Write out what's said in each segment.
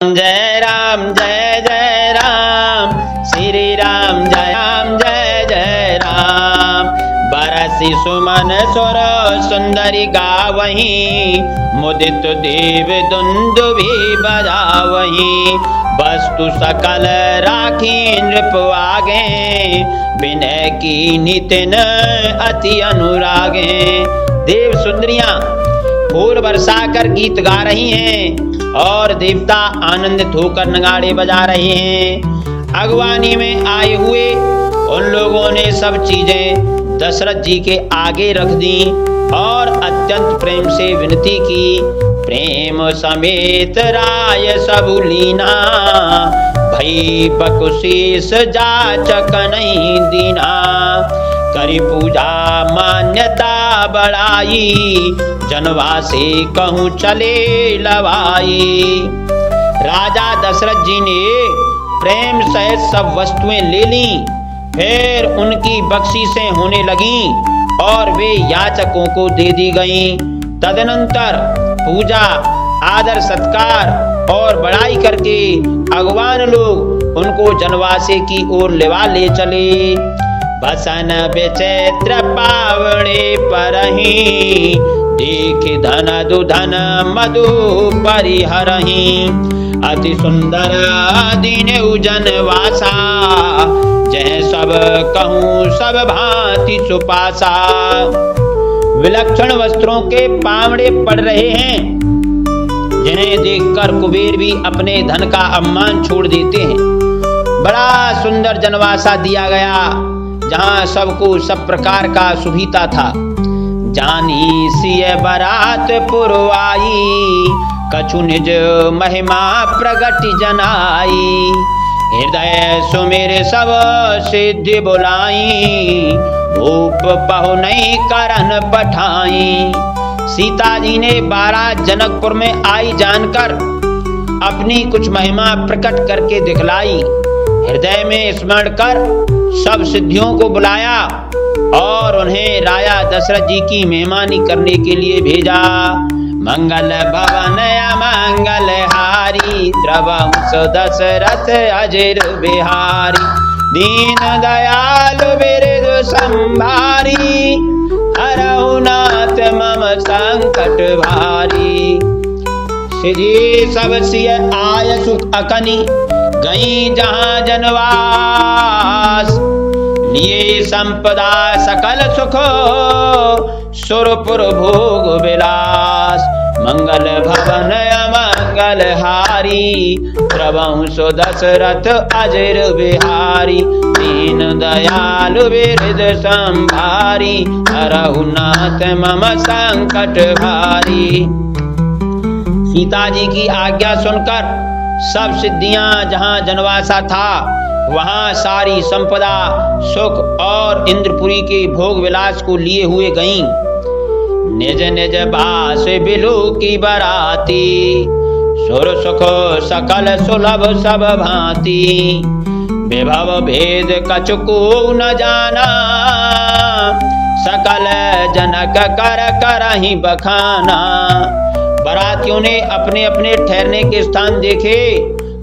जय राम श्री राम जय जय राम। बरसी सुमन सुर सुंदरी गावहीं, मुदित देव दुंदुभि बजावहीं। वस्तु सकल राखी नृप आगे, विनय की नितिन अति अनुरागे। देव सुंदरियां फूल बरसा कर गीत गा रही हैं और देवता आनंदित होकर नगाड़े बजा रहे हैं। अगवानी में आए हुए उन लोगों ने सब चीजें दशरथ जी के आगे रख दी और अत्यंत प्रेम से विनती की। प्रेम समेत राय सबु लीना, भई बकुशीस जाचक नहीं दीना। करी पूजा मान्यता बढ़ाई, जनवा से कहूँ चले लवाई। राजा दशरथ जी ने प्रेम सहित सब वस्तुएं ले ली, फिर उनकी बख्शीशें होने लगी और वे याचकों को दे दी गईं। तदनंतर पूजा आदर सत्कार और बड़ाई करके अगवान लोग उनको जनवासे की ओर लेवा ले चले। बसन विचित्र पावणे परहीं, देख धन दुधन मधु परिहरहीं। अति सुंदर दीन जनवासा, जय सब कहूँ सब भांति सुपासा। विलक्षण वस्त्रों के पावड़े पड़ रहे हैं, जिन्हें देखकर कुबेर भी अपने धन का अपमान छोड़ देते हैं। बड़ा सुंदर जनवासा दिया गया, जहाँ सबको सब प्रकार का सुविधा था। जानी सिय बरात पुरवाई, कछु निज महिमा प्रगट जनाई। हृदय सुमेर सब सिद्धि बुलाई, भूप पहु नहीं करन पठाई। सीता जी ने 12 जनकपुर में आई जानकर अपनी कुछ महिमा प्रकट करके दिखलाई। हृदय में स्मरण कर सब सिद्धियों को बुलाया और उन्हें राजा दशरथ जी की मेहमानी करने के लिए भेजा। मंगल भवन मंगल हारी, द्रवंश दशरथ अजर बिहारी। दीन दयालु बिरदु संभारी, हरहु नाथ मम संकट भारी। सिद्धि सब सिय आय सुख अकनी, गई जहाँ जनवास। लिए संपदा सकल सुख, सुरपुर भोग विलास। मंगल भवन अमंगल हारी, प्रभु दशरथ अजर बिहारी। दीन दयालु बिरद संभारी, हरहु नाथ मम संकट भारी। सीता जी की आज्ञा सुनकर सब सिद्धियां जहां जनवासा था, वहां सारी संपदा सुख और इंद्रपुरी के भोग विलास को लिए हुए गईं। निज निज बास बिलु की बराती, सुर सुख सकल सुलभ सब भांति। विभव भेद कछुको न जाना, सकल जनक कर करहि बखाना। बरातियों ने अपने अपने ठहरने के स्थान देखे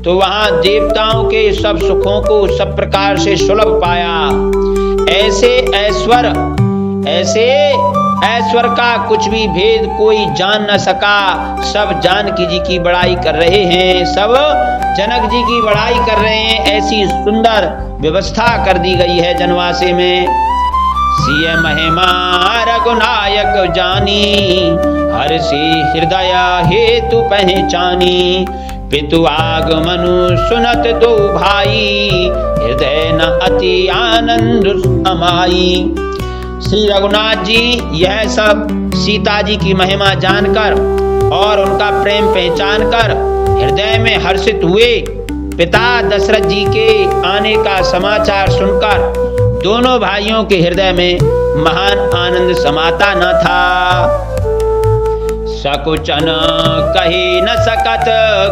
तो वहां देवताओं के सब सुखों को सब प्रकार से सुलभ पाया। ऐसे ऐश्वर का कुछ भी भेद कोई जान न सका। सब जानकी जी की बड़ाई कर रहे हैं, सब जनक जी की बड़ाई कर रहे हैं। ऐसी सुंदर व्यवस्था कर दी गई है जनवासे में। सिय महिमा रघुनायक जानी, हर्षि हृदय हेतु पहचानी। पितु आगमनु सुनत दो भाई, हृदय न अति आनंद समाई। श्री रघुनाथ जी यह सब सीता जी की महिमा जानकर और उनका प्रेम पहचान कर हृदय में हर्षित हुए। पिता दशरथ जी के आने का समाचार सुनकर दोनों भाइयों के हृदय में महान आनंद समाता न था। सकुचन कही न सकत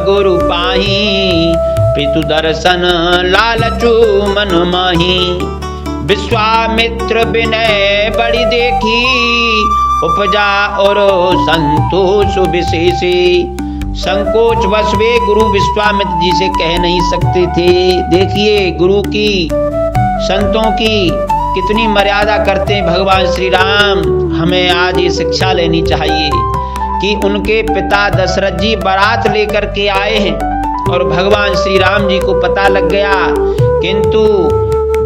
गुरु पाही, पितु दर्शन लालचू मन माही। विश्वामित्र विनय बड़ी देखी, उपजा और संतोष विशेषी। संकोच वश वे गुरु विश्वामित्र जी से कह नहीं सकते थे। देखिए गुरु की, संतों की कितनी मर्यादा करते हैं भगवान श्री राम। हमें आज ये शिक्षा लेनी चाहिए कि उनके पिता दशरथ जी बारात लेकर के आए हैं और भगवान श्री राम जी को पता लग गया, किंतु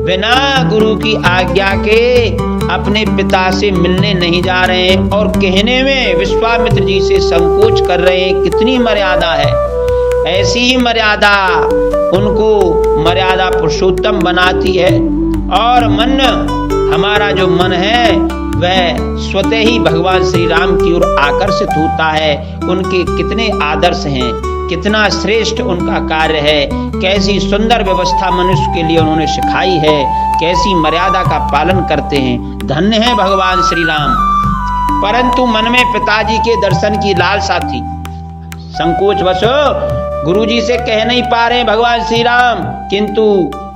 बिना गुरु की आज्ञा के अपने पिता से मिलने नहीं जा रहे हैं और कहने में विश्वामित्र जी से संकोच कर रहे हैं। कितनी मर्यादा है। ऐसी ही मर्यादा उनको मर्यादा पुरुषोत्तम बनाती है। और मन, हमारा जो मन है वह स्वतः ही भगवान श्री राम की ओर आकर्षित होता है। उनके कितने आदर्श हैं, कितना श्रेष्ठ उनका कार्य है, कैसी सुंदर व्यवस्था मनुष्य के लिए उन्होंने सिखाई है, कैसी मर्यादा का पालन करते हैं। धन्य है भगवान श्री राम। परंतु मन में पिताजी के दर्शन की लालसा थी। संकोच वश गुरुजी से कह नहीं पा रहे भगवान श्री राम, किंतु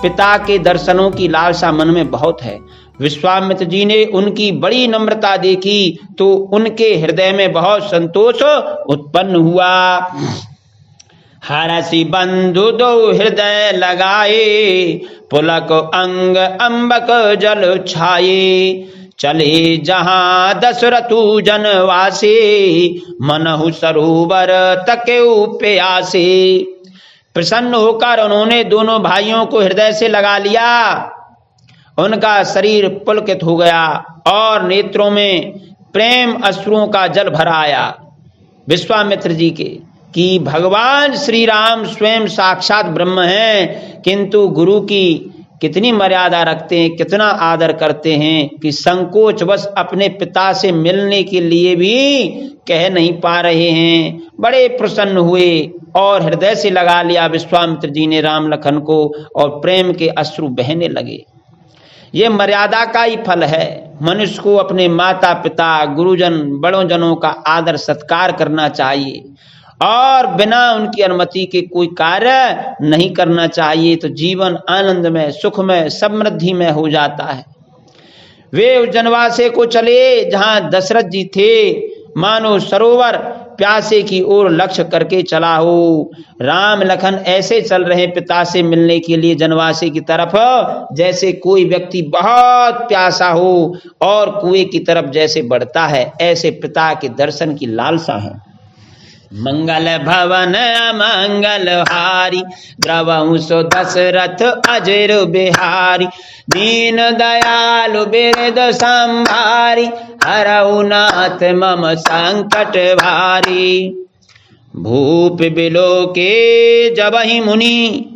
पिता के दर्शनों की लालसा मन में बहुत है। विश्वामित्र जी ने उनकी बड़ी नम्रता देखी तो उनके हृदय में बहुत संतोष उत्पन्न हुआ। हरसि बंधु दो हृदय लगाए, पुलक अंग अंबक जल छाये। चले जहां दशरथु जनवासे, मनहु सरोवर तकेउ प्यासे। प्रसन्न होकर उन्होंने दोनों भाइयों को हृदय से लगा लिया। उनका शरीर पुलकित हो गया और नेत्रों में प्रेम अश्रुओं का जल भर आया विश्वामित्र जी के, कि भगवान श्री राम स्वयं साक्षात ब्रह्म हैं, किंतु गुरु की कितनी मर्यादा रखते हैं, कितना आदर करते हैं कि संकोचवश अपने पिता से मिलने के लिए भी कह नहीं पा रहे हैं। बड़े प्रसन्न हुए और हृदय से लगा लिया विश्वामित्र जी ने राम लखन को और प्रेम के अश्रु बहने लगे। ये मर्यादा का ही फल है। मनुष्य को अपने माता पिता, गुरुजन, बड़ों जनों का आदर सत्कार करना चाहिए और बिना उनकी अनुमति के कोई कार्य नहीं करना चाहिए, तो जीवन आनंदमय, सुखमय, समृद्धि में हो जाता है। वे उस जनवासे को चले जहां दशरथ जी थे। मानो सरोवर प्यासे की ओर लक्ष्य करके चला हो। राम लखन ऐसे चल रहे पिता से मिलने के लिए जनवासे की तरफ, जैसे कोई व्यक्ति बहुत प्यासा हो और कुएं की तरफ जैसे बढ़ता है, ऐसे पिता के दर्शन की लालसा है। मंगल भवन अमंगल हारी, द्रवहु सो दशरथ अजर बिहारी। दीन दयालु बिरद संभारी, हरहु नाथ मम संकट भारी। भूप बिलोके जबहि मुनि,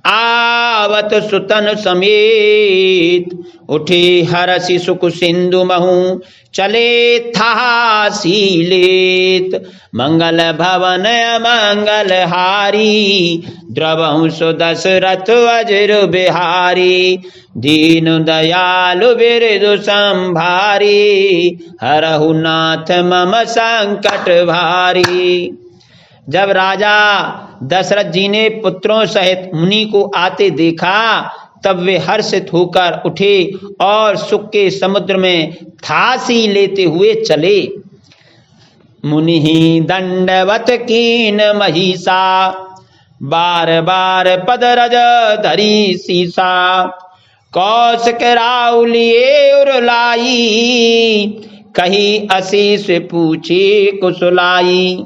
आवत सुतन समेत। उठे हरसि सुख सिंधु महु, चले था सीलेत। मंगल भवन अमंगल हारी, द्रवहु सो दशरथ अजर बिहारी। दीन दयालु बिरदु संभारी, हरहु नाथ मम संकट भारी। जब राजा दशरथ जी ने पुत्रों सहित मुनि को आते देखा, तब वे हर्षित होकर उठे और सुख के समुद्र में थासी लेते हुए चले। मुनि दंडवत कीन महिषा, बार बार पदरज धरी सीसा। कौशिक राउ लिए उरलाई, कही आशीष पूछे कुशलाई।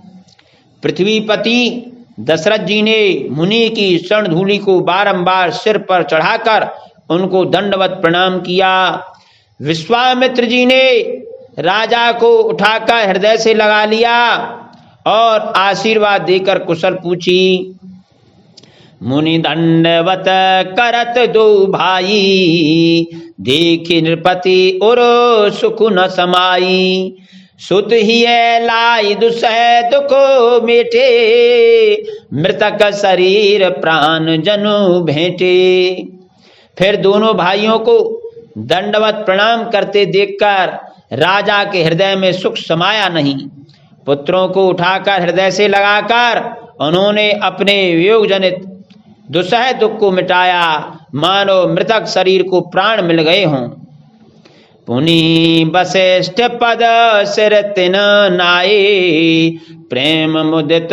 पृथ्वीपति दशरथ जी ने मुनि की स्वर्ण धूलि को बारंबार सिर पर चढ़ाकर उनको दंडवत प्रणाम किया। विश्वामित्र जी ने राजा को उठाकर हृदय से लगा लिया और आशीर्वाद देकर कुशल पूछी। मुनि दंडवत करत दो भाई, देखि नृपति और सुख न समाई। सुत ही लाई दुसह दुख मेटे, मृतक शरीर प्राण जनु भेंटे। फिर दोनों भाइयों को दंडवत प्रणाम करते देखकर राजा के हृदय में सुख समाया नहीं। पुत्रों को उठाकर हृदय से लगाकर उन्होंने अपने वियोग जनित दुसह दुख को मिटाया, मानो मृतक शरीर को प्राण मिल गए हों। पुनि वशिष्ठ पद सिर तिन नाये, प्रेम मुदित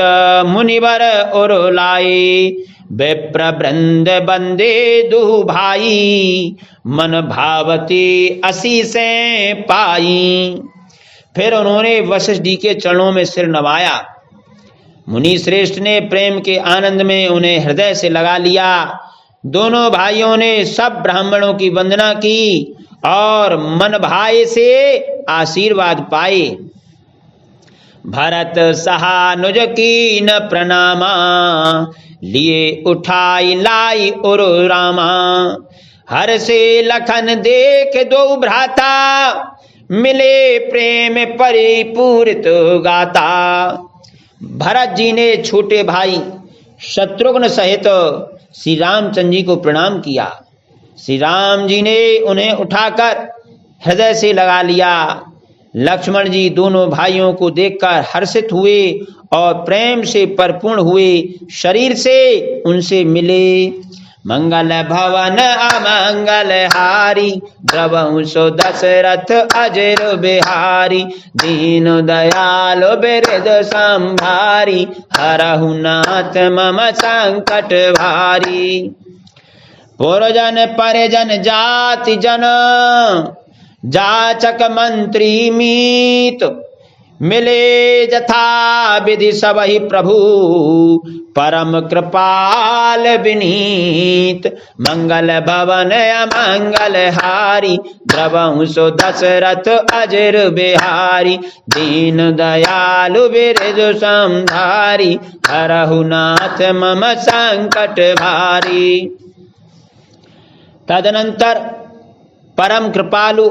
मुनिवर उर लाए। विप्र वृंद बंदे दु भाई, मन भावती असी से पाई। फिर उन्होंने वशिष्ठ जी के चरणों में सिर नवाया। मुनि श्रेष्ठ ने प्रेम के आनंद में उन्हें हृदय से लगा लिया। दोनों भाइयों ने सब ब्राह्मणों की वंदना की और मन भाए से आशीर्वाद पाए। भरत सहानुज की न प्रणामा, लिए उठाई लाई उर रामा। हर से लखन देख दो भ्राता, मिले प्रेम परिपूरित गाता। भरत जी ने छोटे भाई शत्रुघ्न सहित श्री रामचंद्र जी को प्रणाम किया। श्री राम जी ने उन्हें उठाकर हृदय से लगा लिया। लक्ष्मण जी दोनों भाइयों को देखकर हर्षित हुए और प्रेम से परिपूर्ण हुए शरीर से उनसे मिले। मंगल भवन अमंगल हारी, द्रवहु सो दशरथ अजर बिहारी। दीन दयाल बिरद संभारी, हरहु नाथ मम संकट भारी। पुरजन परिजन जाति जन, जाचक मंत्री मीत। मिले जथा विधि सबहि प्रभु, परम कृपाल विनीत। मंगल भवन अमंगल हारी, द्रवहु सो दशरथ अजर बिहारी। दीन दयालु बिरद संधारी, हरहु नाथ मम संकट भारी। तदनंतर परम कृपालु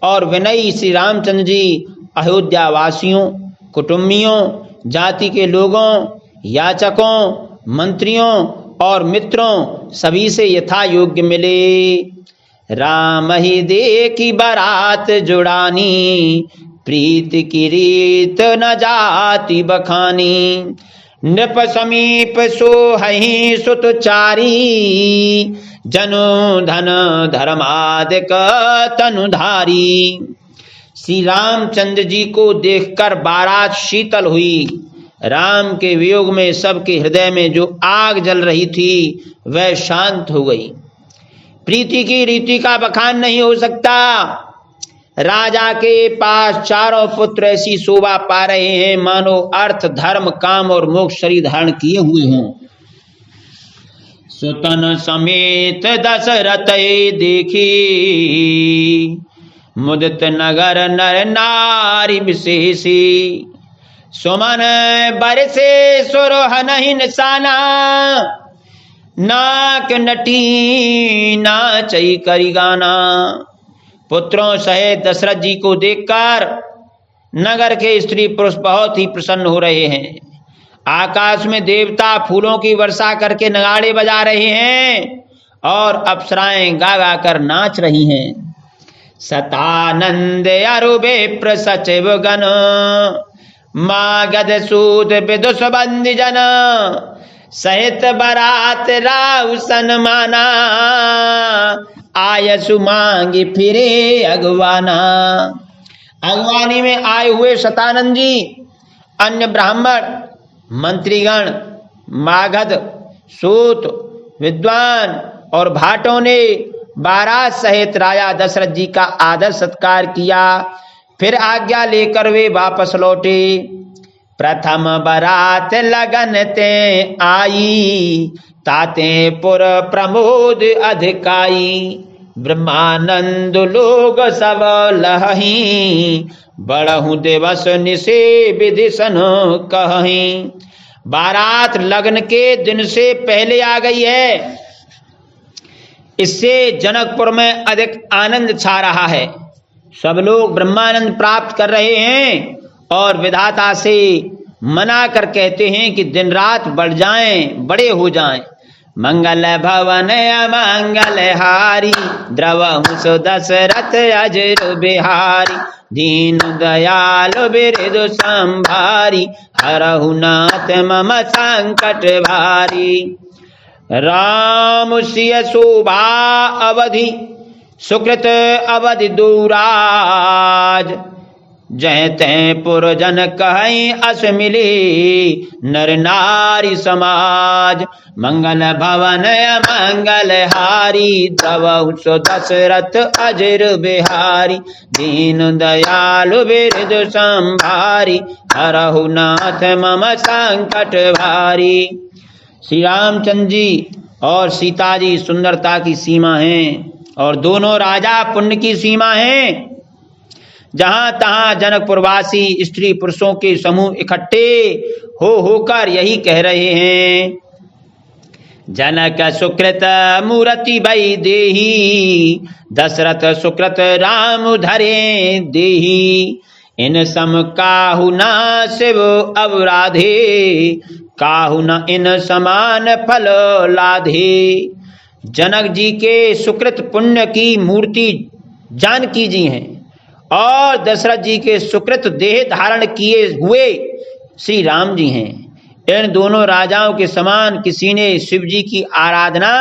और विनयी श्री रामचंद्र जी अयोध्या वासियों, कुटुंबियों, जाति के लोगों, याचकों, मंत्रियों और मित्रों सभी से यथा योग्य मिले। राम ही देखी बारात जुड़ानी, प्रीत की रीत न जाति बखानी। नृप समीप सोहहि सुतचारी, जनु धन धर्मादिक तनुधारी। श्री रामचंद्र जी को देखकर बारात शीतल हुई। राम के वियोग में सबके हृदय में जो आग जल रही थी वह शांत हो गई। प्रीति की रीति का बखान नहीं हो सकता। राजा के पास चारों पुत्र ऐसी शोभा पा रहे हैं मानो अर्थ, धर्म, काम और मोक्ष शरीर धारण किए हुए हों। सुतन समेत दशरथ देखी, मुदित नगर नर नारी विशेषी। सुमन बरसे सुरहनहि निशाना, नाक नटी नाचई करी गाना। पुत्रों सहित दशरथ जी को देखकर नगर के स्त्री पुरुष बहुत ही प्रसन्न हो रहे हैं। आकाश में देवता फूलों की वर्षा करके नगाड़े बजा रहे हैं और अप्सराएं गा गा कर नाच रही हैं। सतानंद अरुबे प्रसचिव गण, मागध सूद विदुष बंदी जन। सहित बरात राव सन्माना, आयसु मांगी फिरे अगवाना। अगवानी में आए हुए सतानंद जी, अन्य ब्राह्मण, मंत्रीगण, मागध, सूत, विद्वान और भाटों ने बारात सहित राजा दशरथ जी का आदर सत्कार किया। फिर आज्ञा लेकर वे वापस लौटे। प्रथम बरात लगन ते आई, ताते पुर प्रमोद अधिकाई। ब्रह्मानंद लोग सब लहही, बड़हु दिवस निसे विधि सन कहीं। बारात लगन के दिन से पहले आ गई है, इससे जनकपुर में अधिक आनंद छा रहा है। सब लोग ब्रह्मानंद प्राप्त कर रहे हैं और विधाता से मना कर कहते हैं कि दिन रात बढ़ जाएं, बड़े हो जाएं। मंगल भवन अमंगल हारी, द्रवहु सो दशरथ अजर बिहारी। दीन दयाल बिरद संभारी, हरहु नाथ मम संकट भारी। राम सिय शोभा अवधि, सुकृत अवधि दूराज, जह तह पुरजन कहीं अस मिले नर नारी समाज। मंगल भवन मंगल हारी, द्रवहु सो दशरथ अजर बिहारी। दीन दयालु बिरद संभारी, हरहु नाथ मम संकट भारी। श्री रामचंद्र जी और सीता जी सुंदरता की सीमा हैं और दोनों राजा पुण्य की सीमा हैं। जहां तहां जनकपुरवासी स्त्री पुरुषों के समूह इकट्ठे होकर यही कह रहे हैं, जनक सुकृत मूर्ति भई देही, दशरथ सुकृत राम धरे देही। इन सम काहु न शिव अवराधे, काहु न इन समान फल लाधे। जनक जी के सुकृत पुण्य की मूर्ति जानकी जी हैं और दशरथ जी के सुकृत देह धारण किए हुए श्री राम जी हैं। इन दोनों राजाओं के समान किसी ने शिव जी की आराधना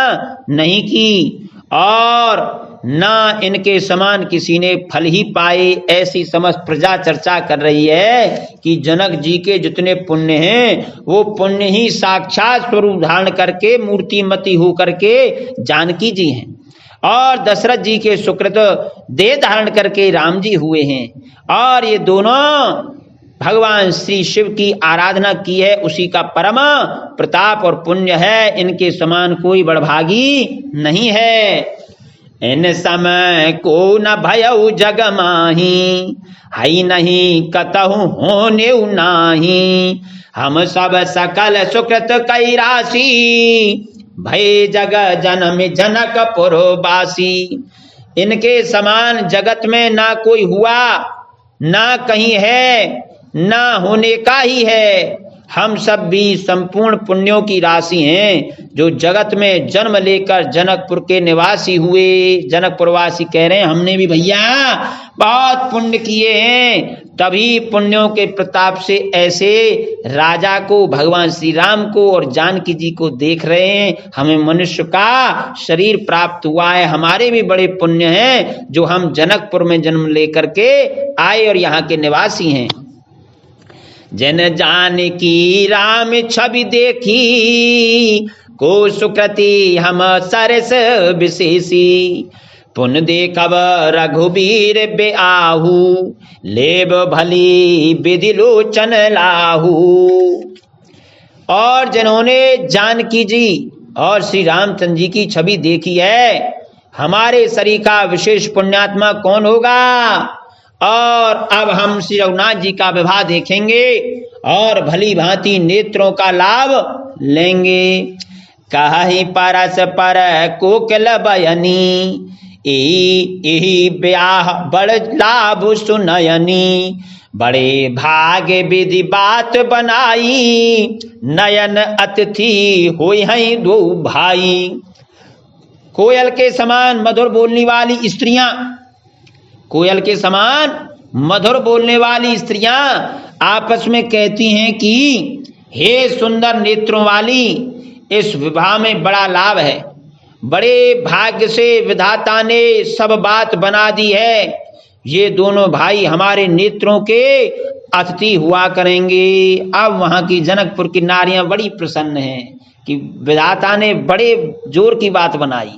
नहीं की और न इनके समान किसी ने फल ही पाए। ऐसी समस्त प्रजा चर्चा कर रही है कि जनक जी के जितने पुण्य हैं वो पुण्य ही साक्षात स्वरूप धारण करके मूर्तिमती होकर के जानकी जी हैं और दशरथ जी के सुकृत देह धारण करके राम जी हुए हैं। और ये दोनों भगवान श्री शिव की आराधना की है, उसी का परम प्रताप और पुण्य है। इनके समान कोई बड़भागी नहीं है। इन समय को न भयउ जग माही, हई नहीं कतहु होने नाही। हम सब सकल सुकृत कई राशि, भय जग जनम जनकपुर बासी। इनके समान जगत में ना कोई हुआ, ना कहीं है, ना होने का ही है। हम सब भी संपूर्ण पुण्यों की राशि हैं जो जगत में जन्म लेकर जनकपुर के निवासी हुए। जनकपुरवासी कह रहे हैं हमने भी भैया बहुत पुण्य किए हैं, तभी पुण्यों के प्रताप से ऐसे राजा को, भगवान श्री राम को और जानकी जी को देख रहे हैं। हमें मनुष्य का शरीर प्राप्त हुआ है, हमारे भी बड़े पुण्य हैं जो हम जनकपुर में जन्म लेकर के आए और यहाँ के निवासी हैं। जन जानकी राम छवि देखी, को सुकृति हम सरस विशेषी। पुन देखब रघुबीर बेआहू, लेब भली विधि लोचन लाहू। और जिन्होंने जानकी जी और श्री रामचंद्र जी की छवि देखी है, हमारे शरीर का विशेष पुण्यात्मा कौन होगा। और अब हम श्री रघुनाथ जी का विवाह देखेंगे और भली भांति नेत्रों का लाभ लेंगे। कहि परस पर कोकिल बयनी, एही ब्याह बड़ लाभ सुनयनी। बड़े भाग्य विधि बात बनाई, नयन अतिथि होई हैं दो भाई। कोयल के समान मधुर बोलने वाली स्त्रियां, कोयल के समान मधुर बोलने वाली स्त्रियां आपस में कहती हैं कि हे सुंदर नेत्रों वाली, इस विवाह में बड़ा लाभ है, बड़े भाग्य से विधाता ने सब बात बना दी है। ये दोनों भाई हमारे नेत्रों के अतिथि हुआ करेंगे। अब वहां की जनकपुर की नारियां बड़ी प्रसन्न हैं कि विधाता ने बड़े जोर की बात बनाई।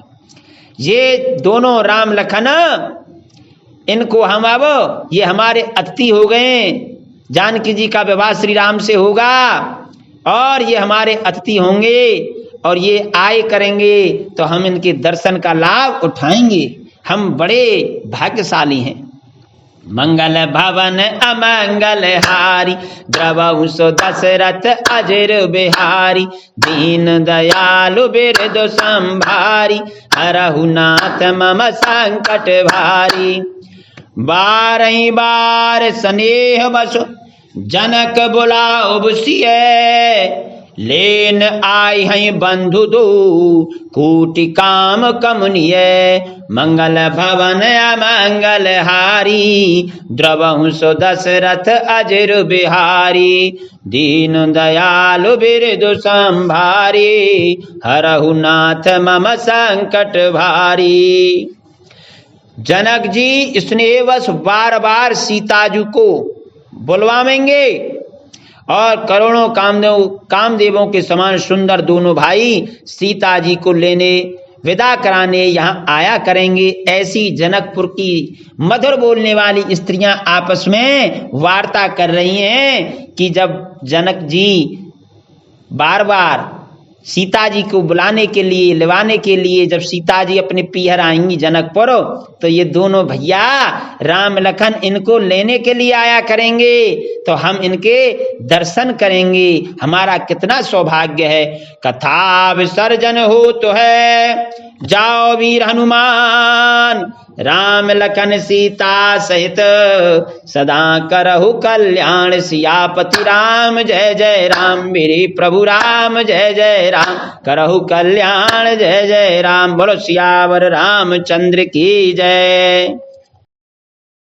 ये दोनों राम लखन, इनको हम अब ये हमारे अतिथि हो गए। जानकी जी का विवाह श्री राम से होगा और ये हमारे अतिथि होंगे और ये आए करेंगे तो हम इनके दर्शन का लाभ उठाएंगे। हम बड़े भाग्यशाली हैं। मंगल भवन अमंगल हारी, द्रवहु सो दशरथ अजर बिहारी। दीन दयालु बिरद संभारी, हरहु नाथ मम संकट भारी। बारही बार स्नेह बस जनक बुलाओ बुसिए, लेन आई हैं बंधु दो कूटि काम कमुनिय। मंगल भवन अमंगल हारी, द्रवहु सो दशरथ अजर बिहारी। दीन दयालु बिरदु संभारी, हरहु नाथ मम संकट भारी। जनक जी स्नेहवश बार बार सीता जी को बुलवाएंगे और करोड़ों कामदेवों के समान सुंदर दोनों भाई सीता जी को लेने विदा कराने यहाँ आया करेंगे। ऐसी जनकपुर की मधुर बोलने वाली स्त्रियां आपस में वार्ता कर रही हैं कि जब जनक जी बार बार सीता जी को बुलाने के लिए लिवाने के लिए जब सीता जी अपने पीहर आएंगी जनकपुर, तो ये दोनों भैया राम लखन इनको लेने के लिए आया करेंगे, तो हम इनके दर्शन करेंगे। हमारा कितना सौभाग्य है। कथा विसर्जन हो तो है जाओ वीर हनुमान, राम लखन सीता सहित सदा करहु कल्याण। सियापति राम जय जय राम, मेरे प्रभु राम जय जय राम, करहु कल्याण जय जय राम। बोलो सियावर रामचंद्र की जय।